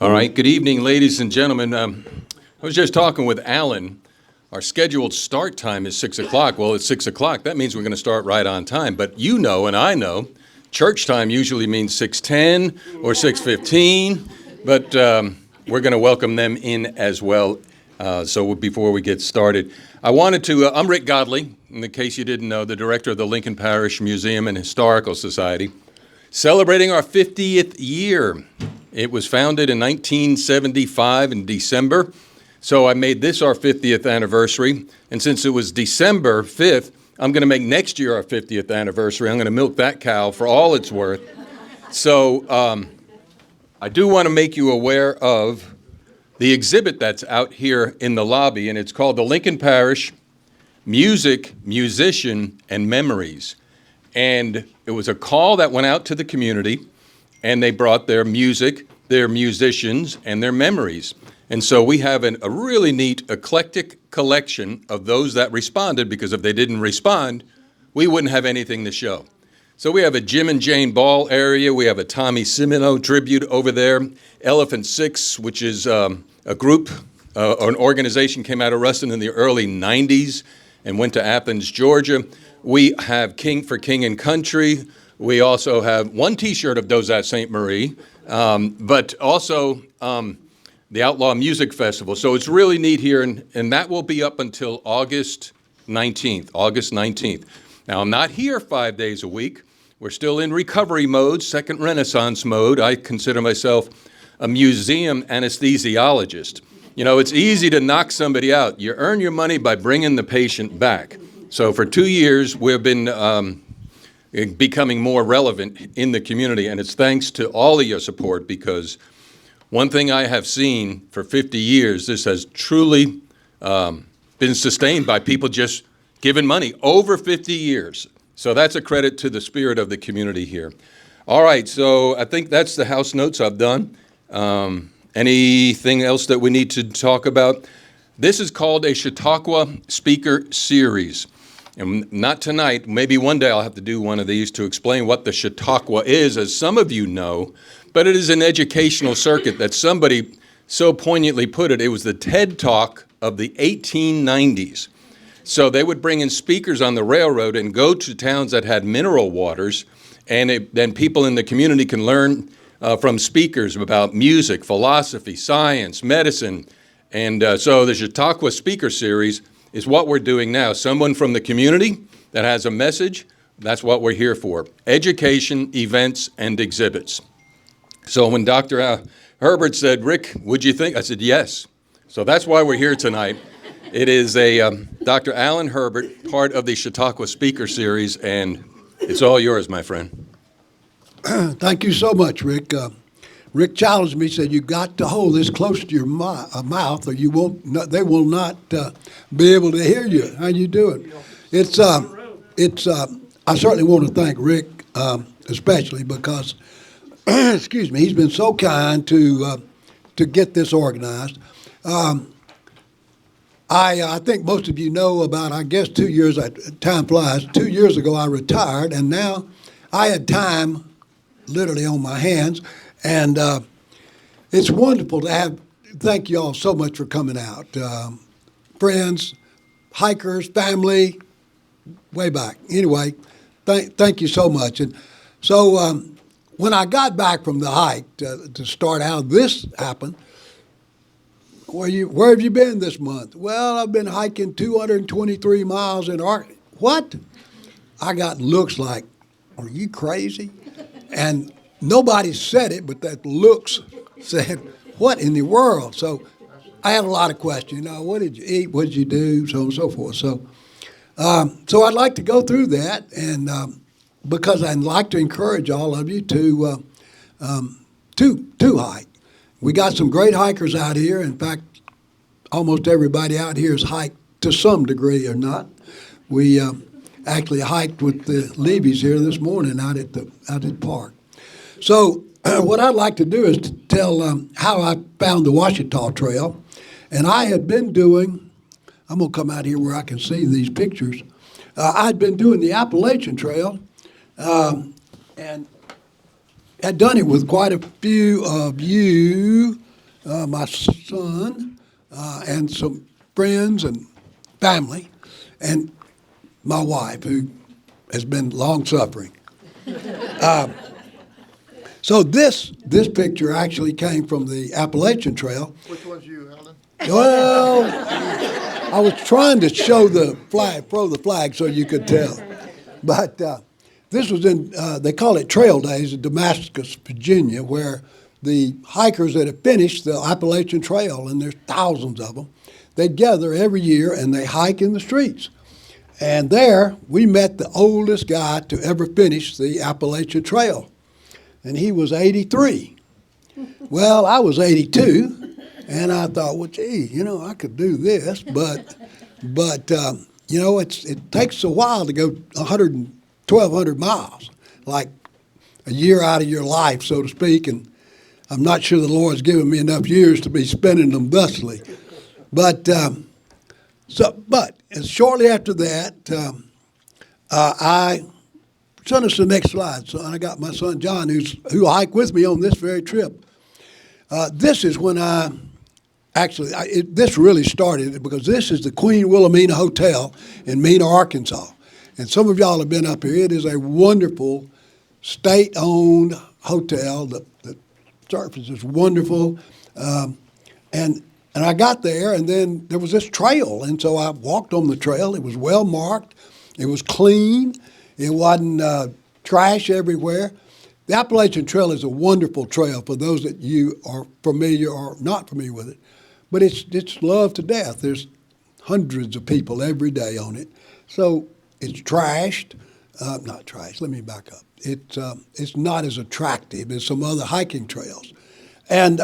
All right, good evening, ladies and gentlemen. I was just talking with Alan. Our scheduled start time is 6 o'clock. Well, it's 6 o'clock. That means we're going to start right on time. But you know, and I know, church time usually means 6:10 or 6:15. But we're going to welcome them in as well. So before we get started, I wanted to, I'm Rick Godley, in the case you didn't know, the director of the Lincoln Parish Museum and Historical Society, celebrating our 50th year. It was founded in 1975 in December, so I made this our 50th anniversary, and since it was December 5th, I'm going to make next year our 50th anniversary. I'm going to milk that cow for all it's worth. So I do want to make you aware of the exhibit that's out here in the lobby, and it's called the Lincoln Parish Music, Musician, and Memories. And it was a call that went out to the community, and they brought their music, their musicians, and their memories. And so we have a really neat eclectic collection of those that responded, because if they didn't respond, we wouldn't have anything to show. So we have a Jim and Jane Ball area. We have a Tommy Simino tribute over there. Elephant Six, which is a group, an organization came out of Ruston in the early 90s and went to Athens, Georgia. We have King for King and Country. We also have one T-shirt of Those at St. Marie, but also the Outlaw Music Festival. So it's really neat here, and that will be up until August 19th. Now, I'm not here 5 days a week. We're still in recovery mode, second renaissance mode. I consider myself a museum anesthesiologist. You know, it's easy to knock somebody out. You earn your money by bringing the patient back. So for 2 years, we've been becoming more relevant in the community, and it's thanks to all of your support, because one thing I have seen for 50 years, this has truly been sustained by people just giving money over 50 years. So that's a credit to the spirit of the community here. All right, so I think that's the house notes I've done. Anything else that we need to talk about? This is called a Chautauqua Speaker Series. And not tonight, maybe one day I'll have to do one of these to explain what the Chautauqua is, as some of you know, but it is an educational circuit that somebody so poignantly put it. It was the TED Talk of the 1890s. So they would bring in speakers on the railroad and go to towns that had mineral waters, and then people in the community can learn from speakers about music, philosophy, science, medicine. And so the Chautauqua Speaker Series is what we're doing now. Someone from the community that has a message, that's what we're here for. Education, events, and exhibits. So when Dr. Herbert said, "Rick, would you think?" I said, yes. So that's why we're here tonight. It is a Dr. Alan Herbert, part of the Chautauqua Speaker Series, and it's all yours, my friend. Thank you so much, Rick. Rick challenged me, said, "You got to hold this close to your mouth, or you won't. They will not be able to hear you." How you doing? It's. I certainly want to thank Rick, especially because, excuse me, he's been so kind to get this organized. I think most of you know about, I guess, 2 years. Time flies. 2 years ago, I retired, and now I had time, literally on my hands. And it's wonderful to have, thank you all so much for coming out. Friends, hikers, family, way back. Anyway, thank you so much. And so when I got back from the hike to start out, this happened. Where have you been this month? Well, I've been hiking 223 miles in Arkansas. What? I got looks like, are you crazy? And nobody said it, but that looks said, what in the world? So I had a lot of questions. What did you eat? What did you do? So on and so forth. So I'd like to go through that, and because I'd like to encourage all of you to hike. We got some great hikers out here. In fact, almost everybody out here has hiked to some degree or not. We actually hiked with the Levy's here this morning out at the park. So what I'd like to do is to tell how I found the Ouachita Trail. And I had been doing, I'm going to come out here where I can see these pictures. I'd been doing the Appalachian Trail and had done it with quite a few of you my son, and some friends and family, and my wife, who has been long-suffering. So this picture actually came from the Appalachian Trail. Which one's you, Alan? Well, I was trying to show the flag, throw the flag so you could tell. But this was in, they call it Trail Days in Damascus, Virginia, where the hikers that have finished the Appalachian Trail, and there's thousands of them, they gather every year and they hike in the streets. And there we met the oldest guy to ever finish the Appalachian Trail. And he was 83. Well, I was 82, and I thought, well, gee, you know, I could do this, but you know, it takes a while to go 1,200 miles, like a year out of your life, so to speak, and I'm not sure the Lord's given me enough years to be spending them thusly. But shortly after that, I sent us the next slide, son. I got my son John, who hiked with me on this very trip. This is when this really started because this is the Queen Wilhelmina Hotel in Mena, Arkansas. And some of y'all have been up here. It is a wonderful state-owned hotel. The surface is wonderful. And I got there, and then there was this trail. And so I walked on the trail. It was well marked. It was clean. It wasn't trash everywhere. The Appalachian Trail is a wonderful trail for those that you are familiar or not familiar with it. But it's loved to death. There's hundreds of people every day on it. So it's trashed. Not trashed. Let me back up. It's not as attractive as some other hiking trails. And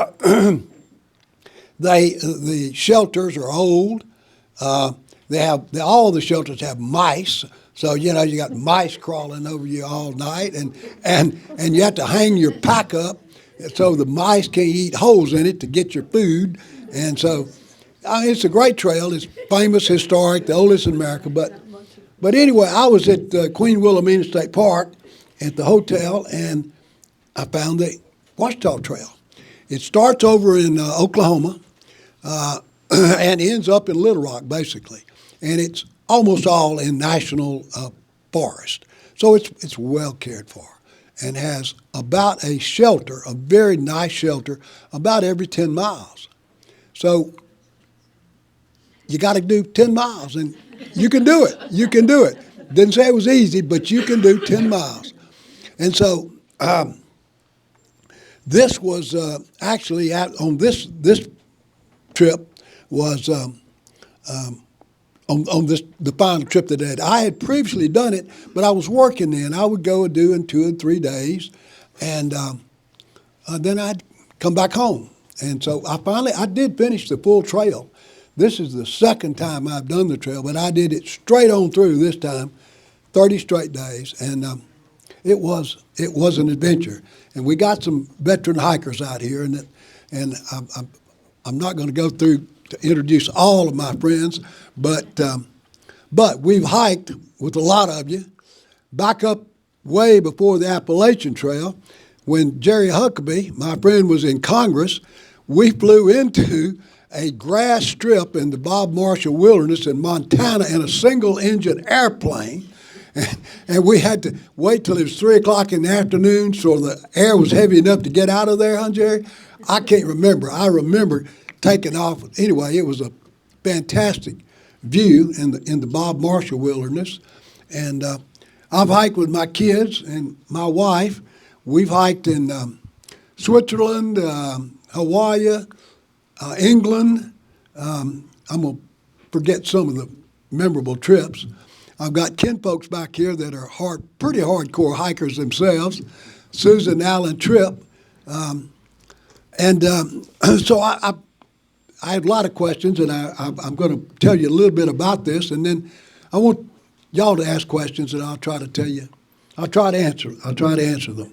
the shelters are old. All the shelters have mice. So, you know, you got mice crawling over you all night, and you have to hang your pack up so the mice can't eat holes in it to get your food. And so it's a great trail. It's famous, historic, the oldest in America. But anyway, I was at Queen Wilhelmina State Park at the hotel, and I found the Ouachita Trail. It starts over in Oklahoma and ends up in Little Rock, basically. And it's almost all in national forest. So it's well cared for and has about a shelter, a very nice shelter, about every 10 miles. So you got to do 10 miles, and you can do it. You can do it. Didn't say it was easy, but you can do 10 miles. And so this was actually on this trip was on the final trip that I had previously done it, but I was working then. I would go and do in 2 and 3 days, and then I'd come back home. And so I did finish the full trail. This is the second time I've done the trail, but I did it straight on through this time, 30 straight days, and it was an adventure. And we got some veteran hikers out here, and I'm not going to go through to introduce all of my friends, but we've hiked with a lot of you back up way before the Appalachian Trail. When Jerry Huckabee, my friend, was in Congress, we flew into a grass strip in the Bob Marshall Wilderness in Montana in a single-engine airplane, and we had to wait till it was 3 o'clock in the afternoon so the air was heavy enough to get out of there, huh, Jerry? I can't remember. I remember taking off. Anyway, it was a fantastic view in the Bob Marshall Wilderness, and I've hiked with my kids and my wife. We've hiked in Switzerland, Hawaii, England. I'm going to forget some of the memorable trips. I've got kinfolks back here that are pretty hardcore hikers themselves, Susan, Allen, Tripp. So I had a lot of questions, and I'm going to tell you a little bit about this, and then I want y'all to ask questions, and I'll try to tell you. I'll try to answer them.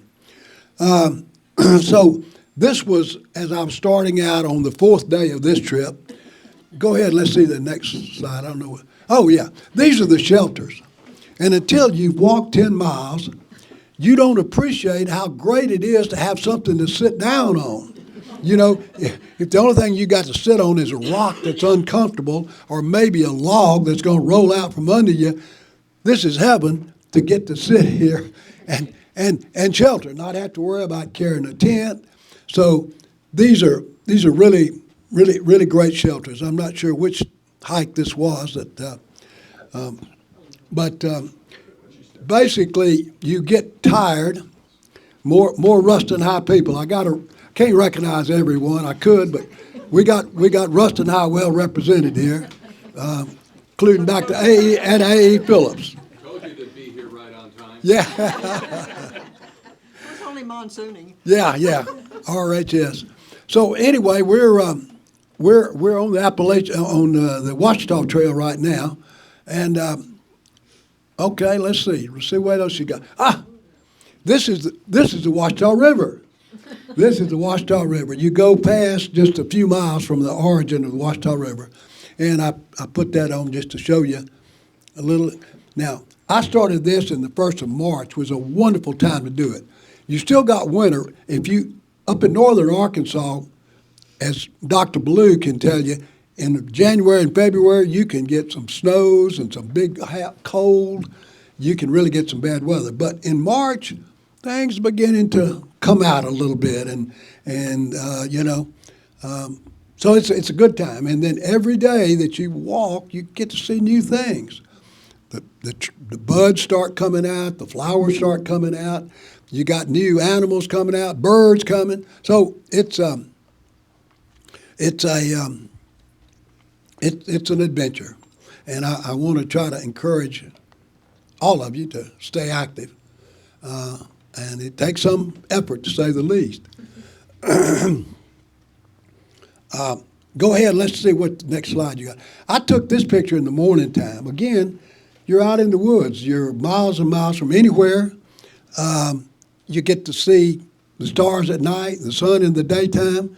So this was, as I was starting out on the 4th day of this trip. Go ahead, let's see the next slide. I don't know. Oh, yeah. These are the shelters. And until you've walked 10 miles, you don't appreciate how great it is to have something to sit down on. You know, if the only thing you got to sit on is a rock that's uncomfortable, or maybe a log that's going to roll out from under you, this is heaven to get to sit here and shelter, not have to worry about carrying a tent. So these are really great shelters. I'm not sure which hike this was, but basically you get tired. More Ruston High people. Can't recognize everyone. I could, but we got Ruston High well represented here, including Dr. A.E. and A.E. Phillips. Told you to be here right on time. Yeah. It's only monsooning. Yeah. RHS. So anyway, we're on the Appalachian on the Ouachita Trail right now, and okay, let's see what else you got. This is the Ouachita River. This is the Ouachita River. You go past just a few miles from the origin of the Ouachita River, and I put that on just to show you a little. Now, I started this in the 1st of March. Was a wonderful time to do it. You still got winter. If you up in northern Arkansas, as Dr. Ballou can tell you, in January and February, you can get some snows and some big cold. You can really get some bad weather. But in March, things are beginning to come out a little bit, so it's a good time. And then every day that you walk, you get to see new things. The buds start coming out, the flowers start coming out. You got new animals coming out, birds coming. So it's an adventure, and I want to try to encourage all of you to stay active. And it takes some effort, to say the least. Go ahead, let's see what the next slide you got. I took this picture in the morning time. Again, you're out in the woods. You're miles and miles from anywhere. You get to see the stars at night, the sun in the daytime.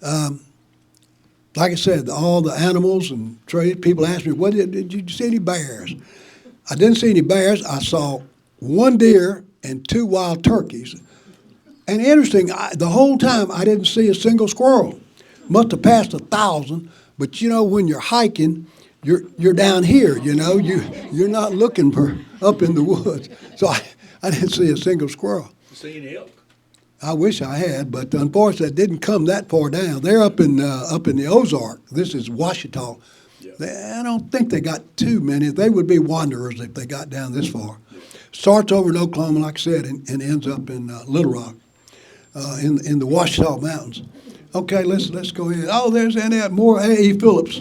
Like I said, all the animals and trees. People ask me, did you see any bears? I didn't see any bears. I saw one deer and 2 wild turkeys. And interesting, the whole time I didn't see a single squirrel. Must have passed 1,000, but when you're hiking, you're down here, you're not looking for up in the woods. So I didn't see a single squirrel. You see any elk? I wish I had, but unfortunately it didn't come that far down. They're up in the Ozark. This is Ouachita. I don't think they got too many. They would be wanderers if they got down this far. Starts over in Oklahoma, like I said, and ends up in Little Rock, in the Ouachita Mountains. Okay, let's go ahead. Oh, there's more A.E. Phillips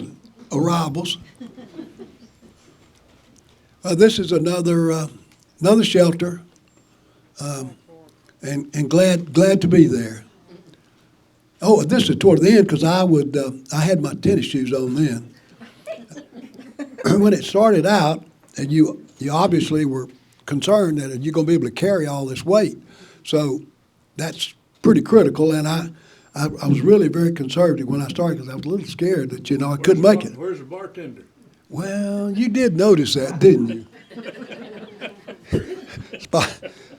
arrivals. This is another shelter, and glad to be there. Oh, this is toward the end because I had my tennis shoes on then. When it started out, and you obviously were concerned that you're going to be able to carry all this weight. So that's pretty critical, and I was really very conservative when I started because I was a little scared that, I couldn't make it. Where's the bartender? Well, you did notice that, didn't you?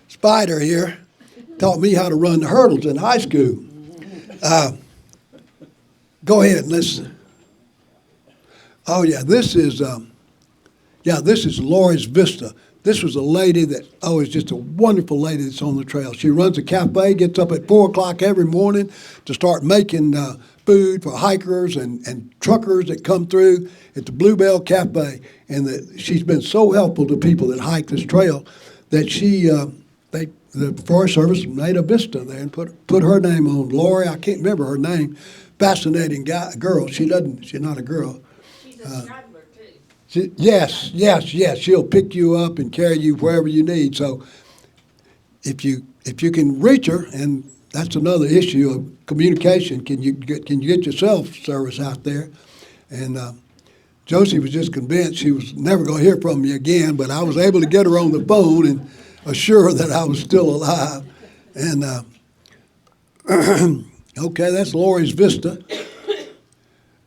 Spider here taught me how to run the hurdles in high school. Go ahead, let's. Oh yeah, this is Lori's Vista. This was a lady that, is just a wonderful lady that's on the trail. She runs a cafe, gets up at 4 o'clock every morning to start making food for hikers and truckers that come through at the Bluebell Cafe. And she's been so helpful to people that hike this trail that the Forest Service made a vista there and put her name on. Lori, I can't remember her name. Fascinating girl. She's not a girl. She's a straggler, too. Yes. She'll pick you up and carry you wherever you need. So if you can reach her, and that's another issue of communication, can you get your cell service out there? And Josie was just convinced she was never going to hear from me again, but I was able to get her on the phone and assure her that I was still alive. And okay, that's Lori's Vista.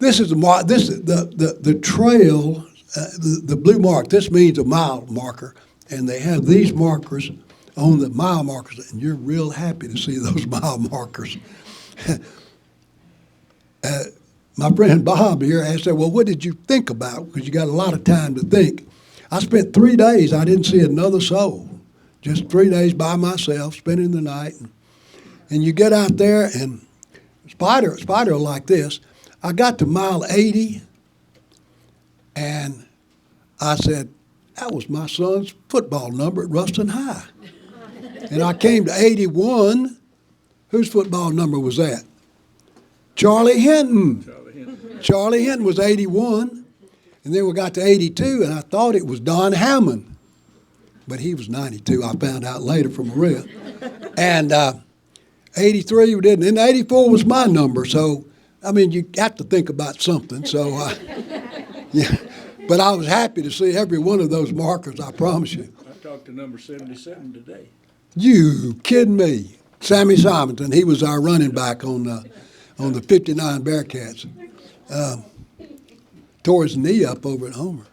This is the trail, the blue mark. This means a mile marker, and they have these markers on the mile markers, and you're real happy to see those mile markers. my friend Bob here asked, well, what did you think about? Because you got a lot of time to think. I spent 3 days, I didn't see another soul. Just 3 days by myself, spending the night. And you get out there, and spider like this. I got to mile 80, and I said, that was my son's football number at Ruston High. And I came to 81. Whose football number was that? Charlie Hinton. Charlie Hinton was 81. And then we got to 82, and I thought it was Don Hammond. But he was 92. I found out later from Maria. And 83 we didn't. And 84 was my number. So, I mean, you have to think about something. So, yeah. But I was happy to see every one of those markers, I promise you. I talked to number 77 today. You kidding me? Sammy Simonton, he was our running back on the 59 Bearcats. Tore his knee up over at Homer.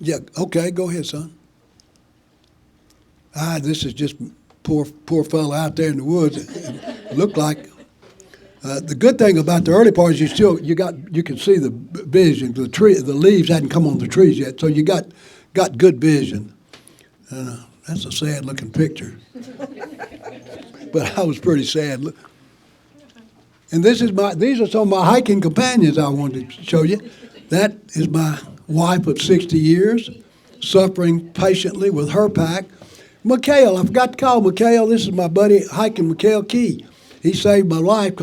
Yeah, okay, go ahead, son. This is just poor fellow out there in the woods. It looked like the good thing about the early part is you can see the vision. The leaves hadn't come on the trees yet, so you got good vision. That's a sad looking picture. But I was pretty sad. And these are some of my hiking companions I wanted to show you. That is my wife of 60 years, suffering patiently with her pack. McHale, I forgot to call McHale. This is my buddy hiking McHale Key. He saved my life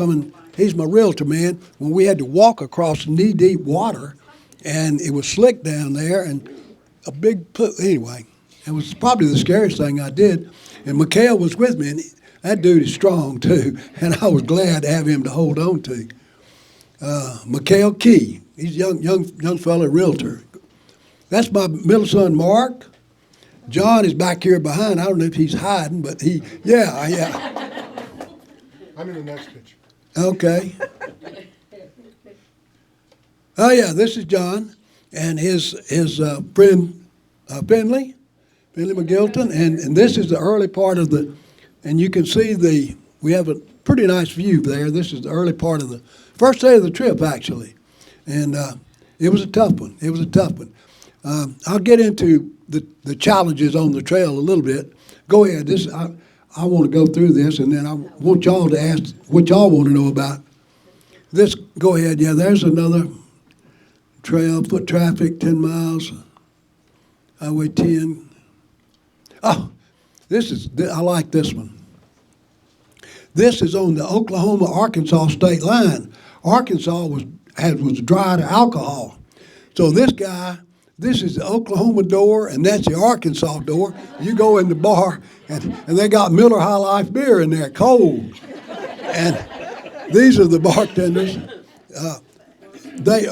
he's my realtor, man, when we had to walk across knee-deep water, and it was slick down there, and anyway, it was probably the scariest thing I did. And McHale was with me, and that dude is strong, too, and I was glad to have him to hold on to. McHale Key, he's a young fella, realtor. That's my middle son, Mark. John is back here behind. I don't know if he's hiding, but yeah. I'm in the next picture. Okay. Oh, yeah, this is John and his friend Finley McGilton, and this is the early part of and you can see we have a pretty nice view there. This is the early part of the first day of the trip, actually, and it was a tough one. I'll get into the challenges on the trail a little bit. Go ahead. I want to go through this, and then I want y'all to ask what y'all want to know about. This, go ahead. Yeah, there's another trail, foot traffic, 10 miles, Highway 10. Oh, I like this one. This is on the Oklahoma-Arkansas state line. Arkansas was dry to alcohol. So this is the Oklahoma door, and that's the Arkansas door. You go in the bar, and they got Miller High Life beer in there, cold. And these are the bartenders.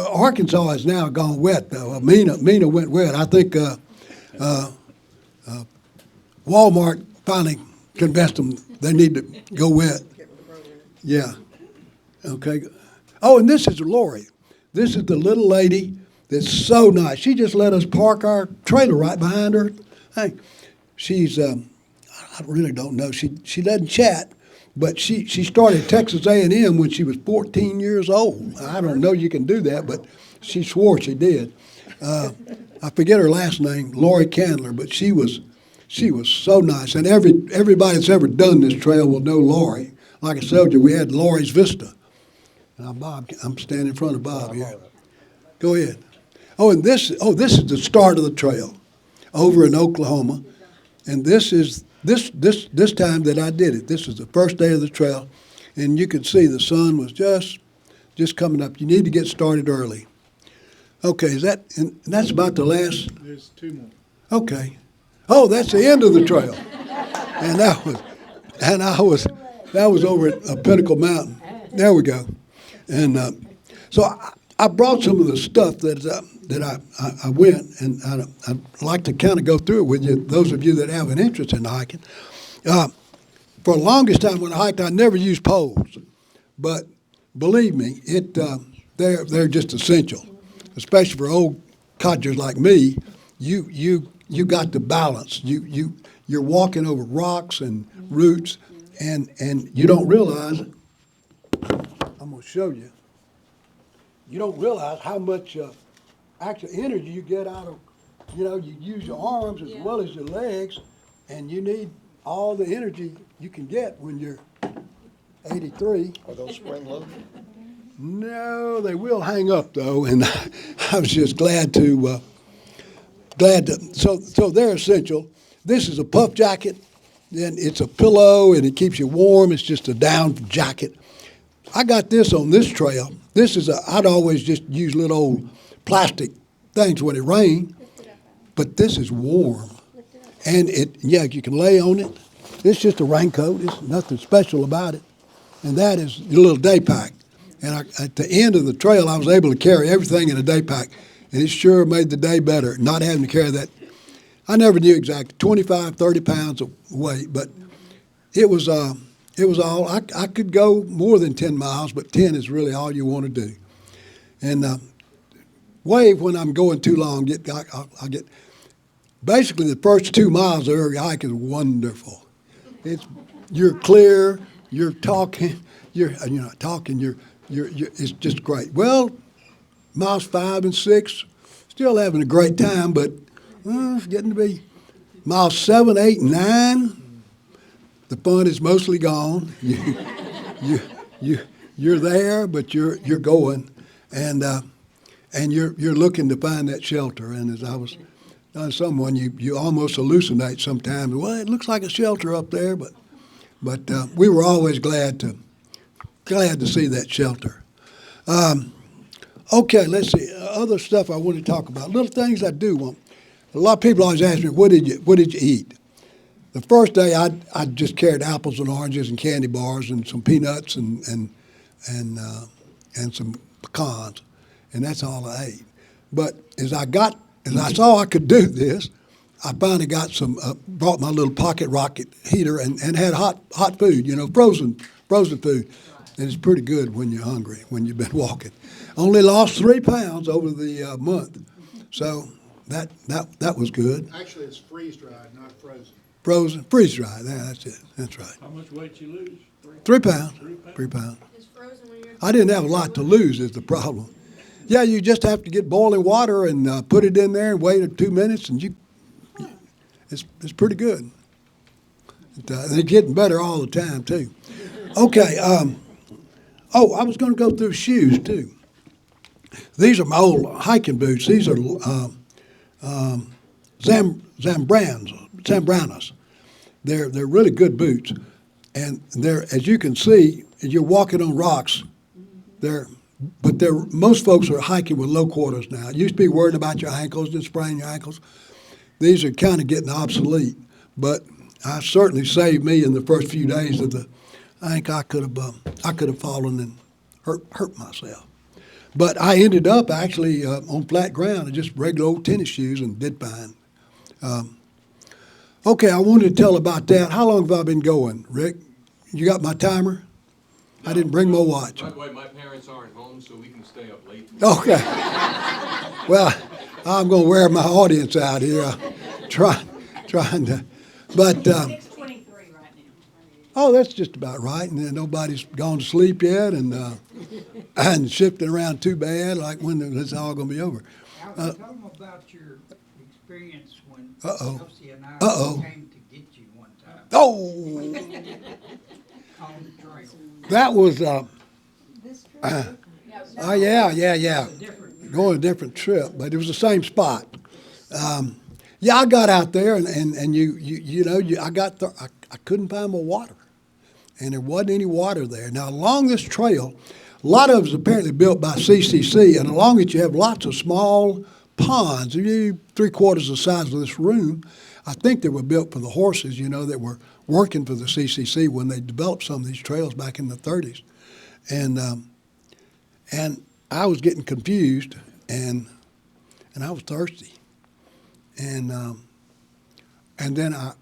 Arkansas has now gone wet, though. Mena went wet. I think Walmart finally convinced them they need to go wet. Yeah. Okay. Oh, and this is Lori. This is the little lady that's so nice. She just let us park our trailer right behind her. Hey, she's, I really don't know. She doesn't chat, but she started Texas A&M when she was 14 years old. I don't know you can do that, but she swore she did. I forget her last name, Lori Candler, but she was so nice. And everybody that's ever done this trail will know Lori. Like I told you, we had Lori's Vista. Now, Bob, I'm standing in front of Bob here. Go ahead. Oh, and this is the start of the trail over in Oklahoma. And this is this time that I did it. This is the first day of the trail. And you can see the sun was just coming up. You need to get started early. Okay, and that's about the last? There's 2 more. Okay. Oh, that's the end of the trail. And that was over at Pinnacle Mountain. There we go. And so I brought some of the stuff that I went, and I'd like to kind of go through it with you, those of you that have an interest in hiking. For the longest time when I hiked, I never used poles. But believe me, they're just essential, especially for old codgers like me. You got to balance. You're walking over rocks and roots, and you don't realize I'm gonna show you. You don't realize how much actual energy you get out of, you use your arms as well as your legs, and you need all the energy you can get when you're 83. Are those spring loaded? No, they will hang up though, and I was just glad to, so they're essential. This is a puff jacket, then it's a pillow and it keeps you warm. It's just a down jacket. I got this on this trail. I'd always just use little old plastic things when it rained, but this is warm. And you can lay on it. It's just a raincoat. It's nothing special about it. And that is your little day pack. And at the end of the trail, I was able to carry everything in a day pack. And it sure made the day better, not having to carry that. I never knew exactly, 25, 30 pounds of weight, but it was all, I could go more than 10 miles, but 10 is really all you want to do. And wave when I'm going too long, I get, basically the first 2 miles of every hike is wonderful. You're clear, you're talking, you're not talking, it's just great. Well, miles 5 and 6, still having a great time, but it's getting to be miles 7, 8, and 9. The fun is mostly gone. You're there, but you're going, and you're looking to find that shelter. And as I was telling someone, you almost hallucinate sometimes. Well, it looks like a shelter up there, but we were always glad to see that shelter. Okay, let's see. Other stuff I want to talk about. Little things I do want. A lot of people always ask me, what did you eat? The first day I just carried apples and oranges and candy bars and some peanuts and some pecans, and that's all I ate. But as I saw I could do this, I finally got brought my little pocket rocket heater and had hot food, frozen food. And it's pretty good when you're hungry, when you've been walking. Only lost 3 pounds over the month. So that was good. Actually, it's freeze-dried, not frozen. Frozen, freeze-dried, that's it, that's right. How much weight you lose? 3 pounds, 3 pounds. It's frozen when you're. I didn't have a lot to lose is the problem. Yeah, you just have to get boiling water and put it in there and wait 2 minutes, and it's pretty good. It's getting better all the time, too. Okay, I was going to go through shoes, too. These are my old hiking boots. These are Zambranas. They're really good boots. And as you can see, you're walking on rocks. Most folks are hiking with low quarters now. It used to be worried about your ankles and spraining your ankles. These are kind of getting obsolete, but I certainly saved me in the first few days of I think I could have fallen and hurt myself. But I ended up actually on flat ground and just regular old tennis shoes and did fine. Okay, I wanted to tell about that. How long have I been going, Rick? You got my timer? I didn't bring my watch. By the way, my parents aren't home, so we can stay up late. Okay. Well, I'm going to wear my audience out here, trying to, but. 6:23 right now. Oh, that's just about right. And then nobody's gone to sleep yet, and shifting around too bad. Like when it's all going to be over. Tell them about your experience when Uh-oh. Elsie and I Uh-oh. came to get you one time Oh, on the trail. that was. This trip? Oh yeah. Different. Going a different trip, but it was the same spot. Yeah, I got out there and I couldn't find my water, and there wasn't any water there. Now along this trail, a lot of it's apparently built by CCC, and along it you have lots of small ponds, 3/4 the size of this room. I think they were built for the horses, that were working for the CCC when they developed some of these trails back in the 30s, and I was getting confused, and I was thirsty, and then I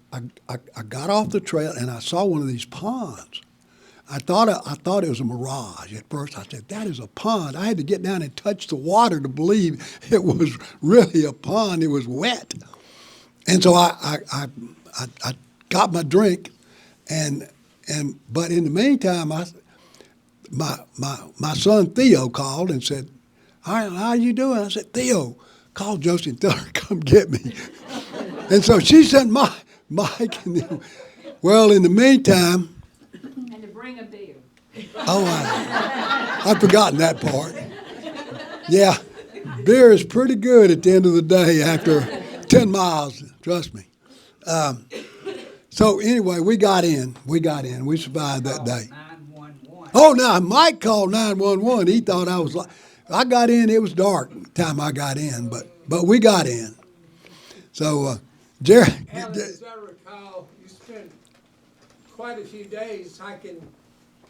got off the trail and I saw one of these ponds. I thought it was a mirage at first. I said, that is a pond. I had to get down and touch the water to believe it was really a pond. It was wet, and so I got my drink, but in the meantime my son Theo called and said, how you doing? I said, Theo, call Josie and tell her to come get me. And so she sent Mike. And then, well, in the meantime, And to bring a beer. oh, I've forgotten that part. Yeah, beer is pretty good at the end of the day after 10 miles, trust me. So anyway, we got in. We survived that day. 911. Oh, now Mike called 911. He thought I was like, I got in. It was dark time I got in, but we got in. So, Jerry, Alan, as I recall, you spent quite a few days hiking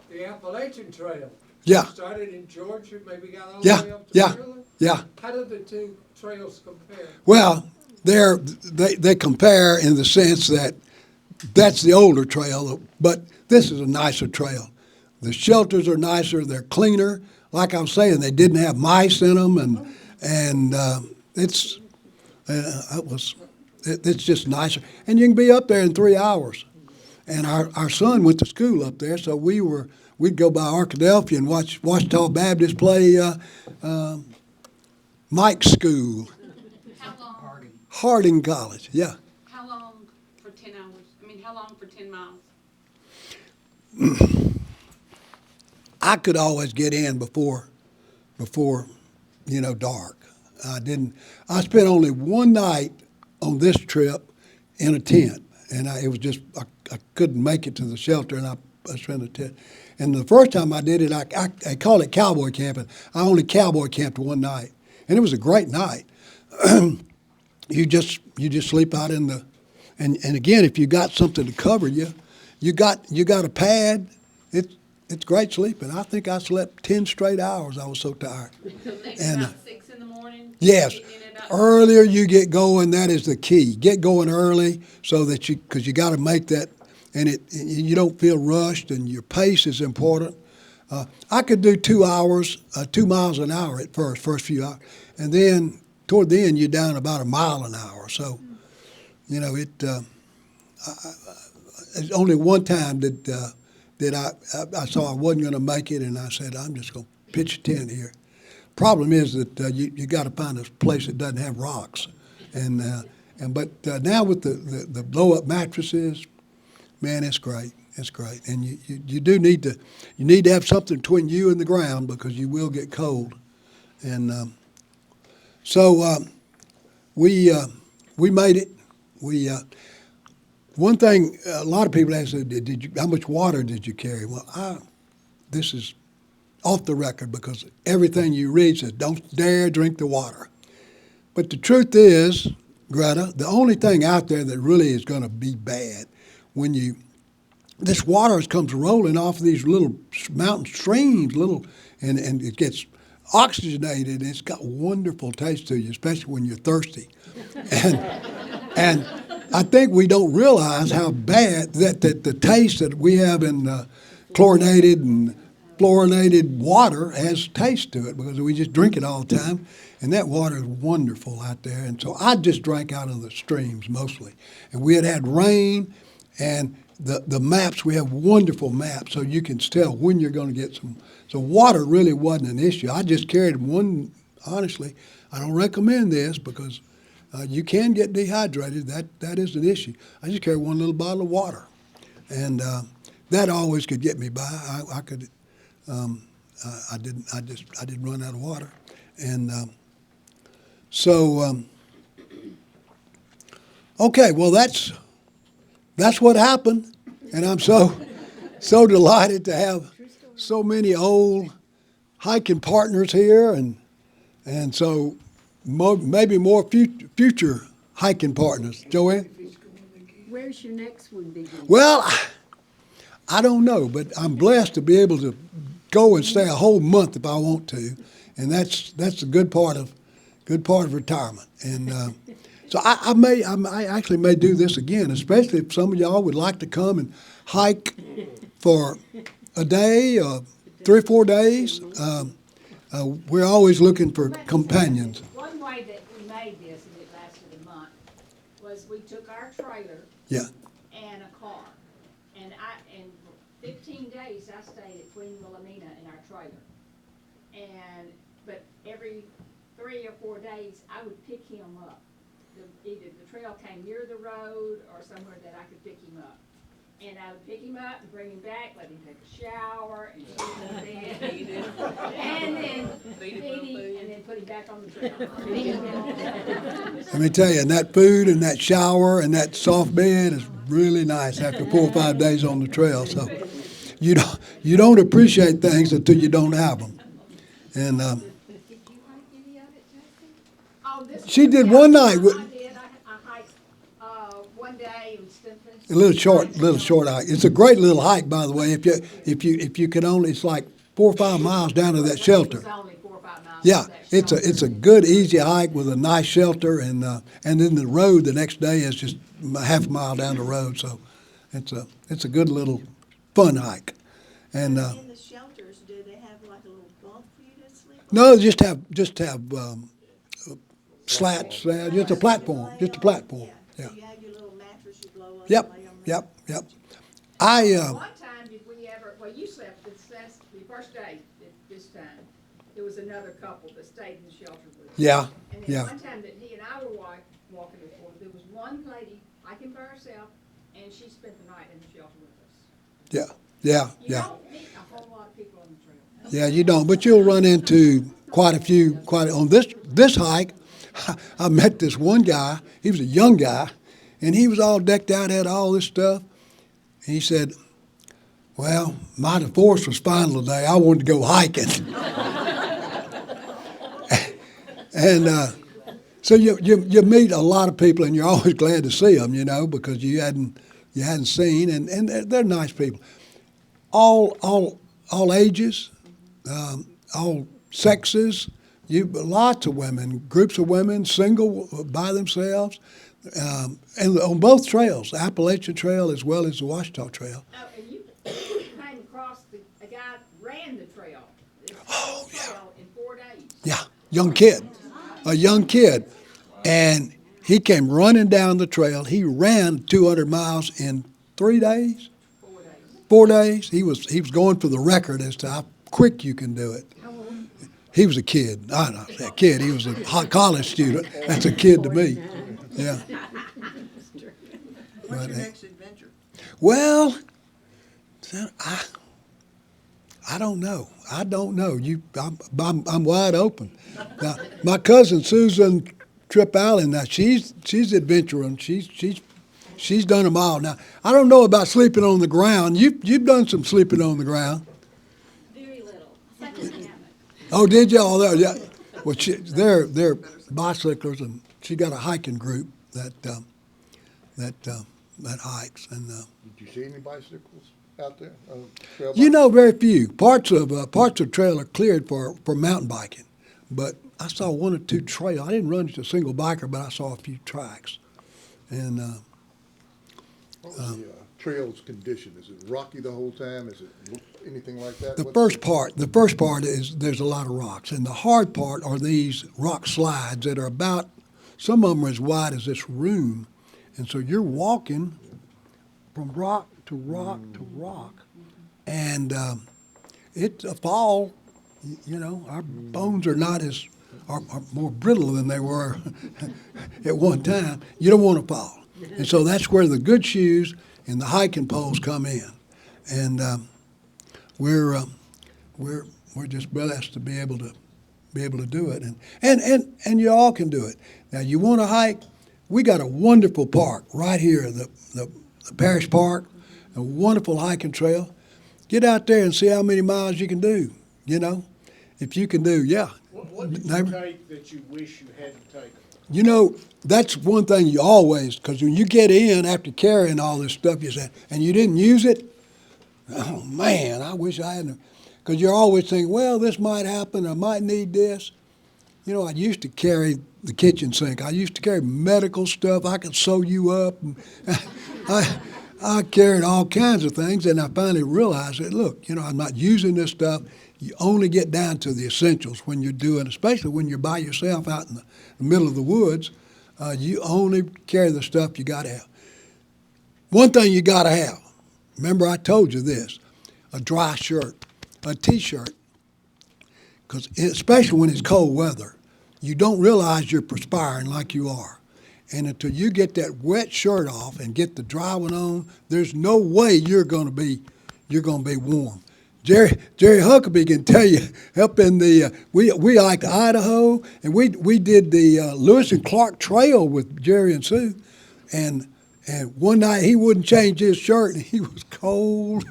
the Appalachian Trail. Yeah. You started in Georgia, maybe got all Yeah, the way up to yeah, Maryland. yeah. How do the two trails compare? Well, they compare in the sense that that's the older trail, but this is a nicer trail. The shelters are nicer, they're cleaner. Like I was saying, they didn't have mice in them, and it's just nicer. And you can be up there in 3 hours. And our son went to school up there, so we'd go by Arkadelphia and watch Washita Baptist play Mike's school, How long, Harding College. Yeah. how long for 10 hours? I mean, how long for 10 miles? I could always get in before dark. I spent only one night on this trip in a tent, and I couldn't make it to the shelter, and I spent a tent. And the first time I did it, I call it cowboy camping. I only cowboy camped one night, and it was a great night. You just sleep out in the, and again, if you got something to cover you, you got a pad. It's great sleeping. I think I slept 10 straight hours. I was so tired. So maybe And, about 6 in the morning? Yes, Getting in about- earlier you get going, that is the key. Get going early so that because you got to make that, and you don't feel rushed, and your pace is important. I could do 2 hours, 2 miles an hour at first few hours, and then toward the end you're down about a mile an hour. So, it's only one time that I saw I wasn't going to make it, and I said, I'm just going to pitch a tent here. Problem is that you got to find a place that doesn't have rocks, but now with the blow up mattresses, man, it's great. It's great, and you do need to have something between you and the ground because you will get cold, and so we made it. One thing a lot of people ask, how much water did you carry? Well, this is off the record because everything you read says don't dare drink the water. But the truth is, Greta, the only thing out there that really is going to be bad when this water comes rolling off of these little mountain streams, and it gets oxygenated, and it's got wonderful taste to you, especially when you're thirsty. And I think we don't realize how bad that the taste that we have in chlorinated and fluorinated water has taste to it because we just drink it all the time, and that water is wonderful out there. And so I just drank out of the streams mostly. And we had rain, and the maps, we have wonderful maps, so you can tell when you're going to get some. So water really wasn't an issue. I just carried one, honestly. I don't recommend this because you can get dehydrated. That is an issue. I just carried one little bottle of water, and that always could get me by. I could. I didn't run out of water, and okay. Well, that's what happened, and I'm so delighted to have so many old hiking partners here, and so maybe more future hiking partners. Joanne? Where's your next one begin? Well, I don't know, but I'm blessed to be able to go and stay a whole month if I want to, and that's the good part of retirement. And so I actually may do this again, especially if some of y'all would like to come and hike for a day or 3 or 4 days. We're always looking for companions. One way that we made this, and it lasted a month, was we took our trailer Yeah. and a car. And for 15 days, I stayed at Queen Wilhelmina in our trailer. But every 3 or 4 days, I would pick him up. Either the trail came near the road or somewhere that I could pick him up. And I would pick him up and bring him back, let him take a shower, and feed him, and then feed him, and then put him back on the trail. Let me tell you, and that food and that shower and that soft bed is really nice after 4 or 5 days on the trail. So you don't appreciate things until you don't have them. And Did you hike any of it, Justin? Oh, this She did one night with- I did. I hiked one day and finished. a little short hike. It's a great little hike, by the way. If you can only, it's like 4 or 5 miles down to that shelter. It's only 4 or 5 miles. Yeah, to that it's shelter. a good easy hike with a nice shelter, and then the road the next day is just a half a mile down the road. So it's a good little fun hike. And In the shelters, do they have like a little bunk for you to sleep on? no, just have slats, just a platform, Yeah. Yeah. So you have your little mattress you blow up. Yep, and lay on yep. One time, did we ever, well, you slept, the first day, this time, there was another couple that stayed in the shelter with us. Yeah, And then yeah. one time that he and I were walking before, there was one lady hiking by herself, and she spent the night in the shelter with us. Yeah. You don't meet a whole lot of people on the trail. Yeah, you don't, but you'll run into quite on this hike. I met this one guy. He was a young guy, and he was all decked out, had all this stuff. And he said, "Well, my divorce was final today. I wanted to go hiking." And so you meet a lot of people, and you're always glad to see them, because you hadn't seen, and they're nice people. All ages, all sexes. Lots of women, groups of women, single by themselves, and on both trails, the Appalachian Trail as well as the Ouachita Trail. Oh, and you came across a guy ran the trail. Trail in 4 days. Yeah, a young kid, and he came running down the trail. He ran 200 miles in 3 days. 4 days. 4 days. He was going for the record as to how quick you can do it. He was a kid. I don't say a kid. He was a college student. That's a kid to me. Yeah. What's your next adventure? Well, I don't know. I'm wide open. Now, my cousin Susan Tripp Allen. Now she's adventuring. She's done them all. Now I don't know about sleeping on the ground. You've done some sleeping on the ground. Very little. Second cabin. Oh, did y'all? Yeah. Well, they're bicyclers, and she got a hiking group that hikes. And Did you see any bicycles out there? Trail very few parts of trail are cleared for mountain biking, but I saw 1 or 2 trail. I didn't run into a single biker, but I saw a few tracks. And What was the trail's condition? Is it rocky the whole time? Is it anything like that? the first part is there's a lot of rocks, and the hard part are these rock slides that are about, some of them are as wide as this room, and so you're walking from rock to rock to rock, and it's a fall. Our bones are not are more brittle than they were at one time. You don't want to fall, and so that's where the good shoes and the hiking poles come in, and we're just blessed to be able to do it, and you all can do it. Now, you want to hike? We got a wonderful park right here, the Parish Park, a wonderful hiking trail. Get out there and see how many miles you can do. If you can do, yeah. What did you Neighbor? take that you wish you hadn't taken? That's one thing you always, because when you get in after carrying all this stuff, you say, and you didn't use it, oh man, I wish I hadn't. Because you're always thinking, well, this might happen, I might need this. I used to carry the kitchen sink. I used to carry medical stuff. I could sew you up. And I carried all kinds of things, and I finally realized that, look, I'm not using this stuff. You only get down to the essentials when you're doing, especially when you're by yourself out in the middle of the woods. You only carry the stuff you got to have. One thing you got to have, remember I told you this, a dry shirt, a T-shirt. because especially when it's cold weather, you don't realize you're perspiring like you are. And until you get that wet shirt off and get the dry one on, there's no way you're going to be warm. Jerry Huckabee can tell you up in the we like Idaho, and we did the Lewis and Clark Trail with Jerry and Sue, and one night he wouldn't change his shirt and he was cold.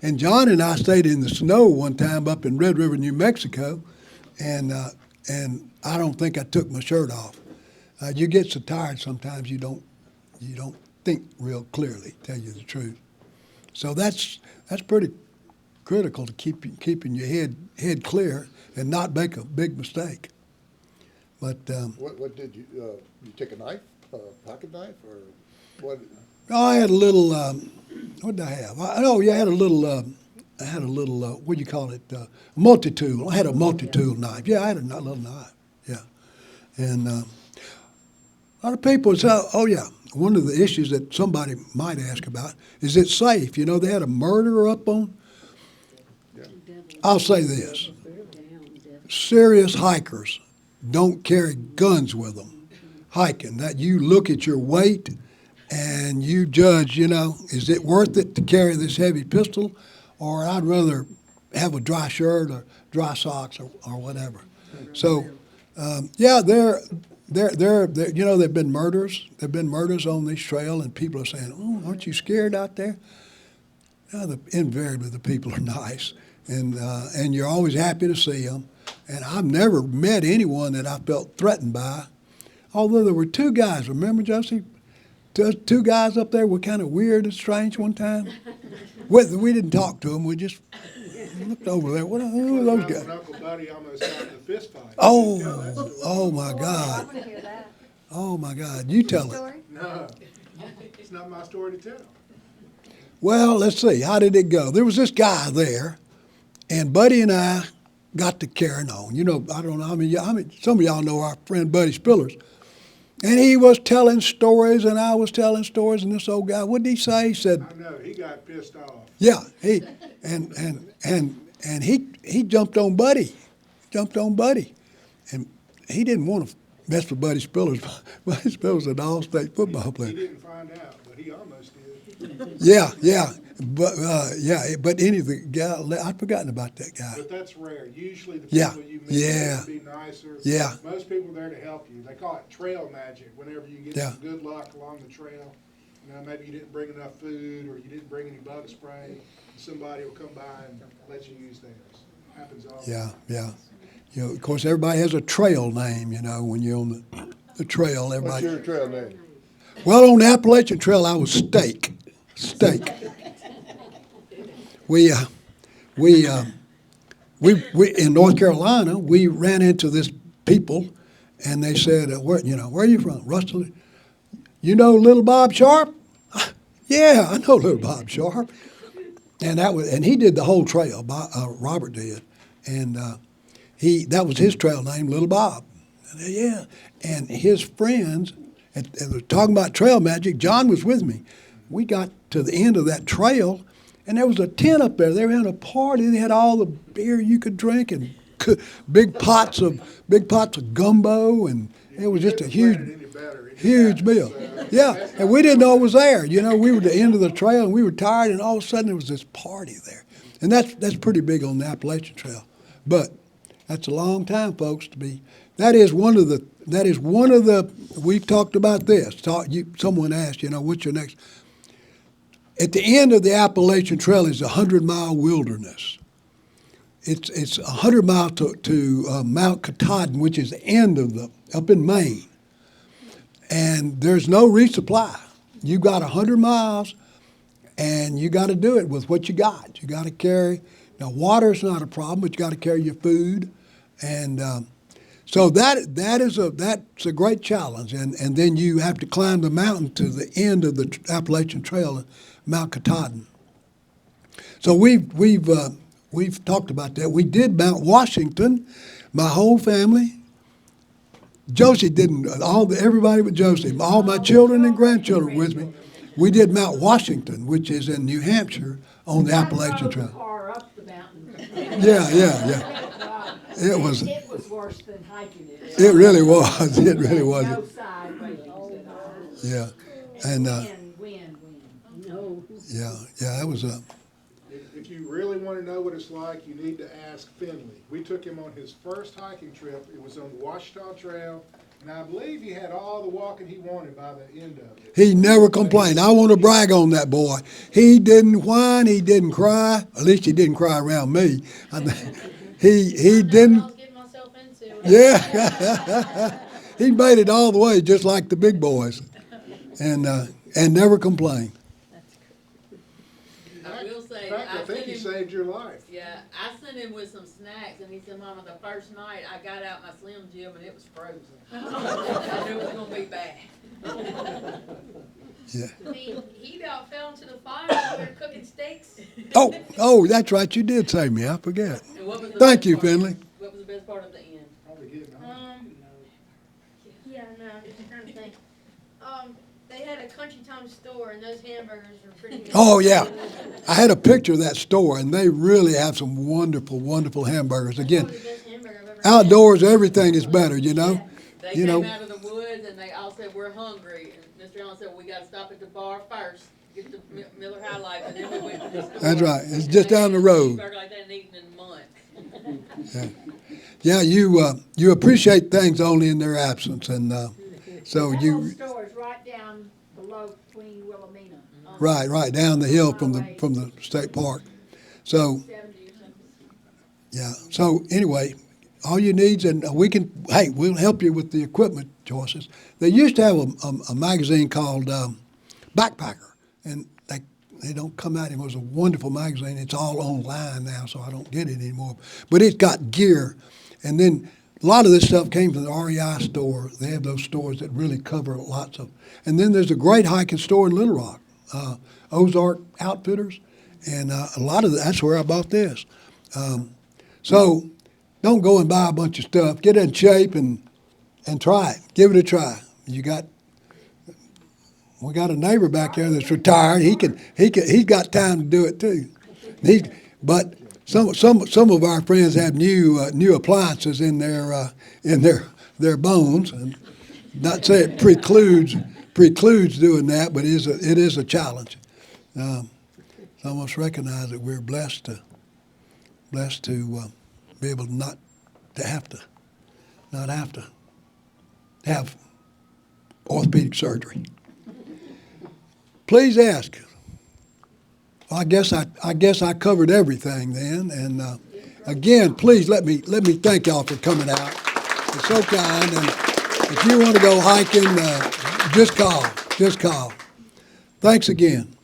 And John and I stayed in the snow one time up in Red River, New Mexico, and I don't think I took my shirt off. You get so tired sometimes you don't think real clearly, to tell you the truth. So that's pretty critical to keeping your head clear and not make a big mistake. But What did you take a knife, pocket knife, or what? I had a little. What did I have? I had a little. I had a little. What do you call it? Multi-tool. I had a multi-tool knife. Yeah, I had a little knife. Yeah, and a lot of people say, "Oh yeah." One of the issues that somebody might ask about is it safe? You know, they had a murderer up on. I'll say this: serious hikers don't carry guns with them hiking. That you look at your weight and you judge, you know, is it worth it to carry this heavy pistol, or I'd rather have a dry shirt or dry socks or whatever. So, yeah, they're you know, there've been murders. There've been murders on this trail, and people are saying, "Oh, aren't you scared out there?" No, invariably the people are nice, and you're always happy to see them. And I've never met anyone that I felt threatened by, although there were two guys. Remember, Josie? Two guys up there were kind of weird and strange one time. We didn't talk to them. We just looked over there. Who are those guys? When Uncle Buddy almost got in a fist fight. Oh my God. Oh my God. You tell it. No, it's not my story to tell. Well, let's see. How did it go? There was this guy there, and Buddy and I got to carrying on. You know, I don't know. I mean, some of y'all know our friend Buddy Spillers. And he was telling stories, and I was telling stories, and this old guy, what did he say? He said, I know, he got pissed off. yeah, he jumped on Buddy. And he didn't want to mess with Buddy Spillers. Buddy Spillers an all-state football He player. didn't find out, but he almost did. Yeah. But anything, guy, I'd forgotten about that guy. But that's rare. Usually the Yeah, people you meet yeah. be nicer. Yeah. Most people are there to help you. They call it trail magic. Whenever you get Yeah. some good luck along the trail, you know, maybe you didn't bring enough food or you didn't bring any bug spray, somebody will come by and let you use theirs. Happens all the time. Yeah. You know, of course, everybody has a trail name, you know, when you're on the trail. What's Everybody. your trail name? Well, on the Appalachian Trail, I was Steak. We in North Carolina, we ran into this people, and they said, where are you from? Ruston? You know Little Bob Sharp? Yeah, I know Little Bob Sharp. And he did the whole trail. Robert did, and that was his trail name, Little Bob. Yeah, and his friends, and they're talking about trail magic. John was with me. We got to the end of that trail, and there was a tent up there. They were having a party. They had all the beer you could drink and big pots of gumbo, and it was just a huge meal. Yeah, and we didn't know it was there. You know, we were at the end of the trail, and we were tired, and all of a sudden there was this party there, and that's pretty big on the Appalachian Trail. But that's a long time, folks, to be. That is one of the. We've talked about this. Someone asked, what's your next? At the end of the Appalachian Trail is 100-mile wilderness. It's 100 miles to Mount Katahdin, which is the end of up in Maine. And there's no resupply. You got 100 miles, and you got to do it with what you got. You got to carry. Now, water's not a problem, but you got to carry your food, and so that's a great challenge. And then you have to climb the mountain to the end of the Appalachian Trail, Mount Katahdin. So we've talked about that. We did Mount Washington, my whole family. Josie didn't. Everybody but Josie. All my children and grandchildren with me. We did Mount Washington, which is in New Hampshire on the Appalachian Trail. Far up the mountain. Yeah. It was. It was worse than hiking it. It really was. It really was. No side railings at all. Yeah, and Wind. No. yeah, that was a. If you really want to know what it's like, you need to ask Finley. We took him on his first hiking trip. It was on the Ouachita Trail, and I believe he had all the walking he wanted by the end of it. He never complained. I want to brag on that boy. He didn't whine. He didn't cry. At least he didn't cry around me. He didn't. I was getting myself into. Yeah, he made it all the way, just like the big boys, and never complained. I will say, In fact, I think he sent him, saved your life. yeah, I sent him with some snacks, and he said, "Mama, the first night I got out my Slim Jim and it was frozen. I knew it was gonna be bad." Yeah. He about fell into the fire when we were cooking steaks. Oh, that's right. You did save me. I forget. And what was the Thank best you, part? Finley. What was the best part of the end? Probably getting home. Yeah, no, I'm trying to think. They had a Country Time store, and those hamburgers were pretty good. Oh, yeah. I had a picture of that store, and they really have some wonderful, wonderful hamburgers. Again, One of the best hamburgers I've ever outdoors, everything is better, you know? They You came know. out of the woods and they all said, "We're hungry." And Mr. Allen said, "We gotta stop at the bar first, get the Miller High Life," and then we went to the store. That's right. It's just down the road. Burger like that and eaten in months. Yeah, you appreciate things only in their absence, and so That you, little store is right down below Queen Wilhelmina. right down the hill from the state park. So, 70 or something. yeah. So anyway, all you need, and we'll help you with the equipment choices. They used to have a magazine called Backpacker, and they don't come out anymore. It was a wonderful magazine. It's all online now, so I don't get it anymore. But it's got gear, and then a lot of this stuff came from the REI store. They have those stores that really cover lots of. And then there's a great hiking store in Little Rock, Ozark Outfitters, and a lot of that's where I bought this. So don't go and buy a bunch of stuff. Get in shape and try it. Give it a try. We got a neighbor back there that's retired. He's got time to do it too. But some of our friends have new appliances in their bones, and not say it precludes doing that, but it is a challenge. Some of us recognize that we're blessed to be able not to have have orthopedic surgery. Please ask. I guess I covered everything then, and again, please let me thank y'all for coming out. It's so kind, and if you want to go hiking, just call. Thanks again.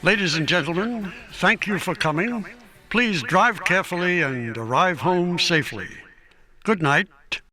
Ladies and gentlemen, thank you for coming. Please drive carefully and arrive home safely. Good night.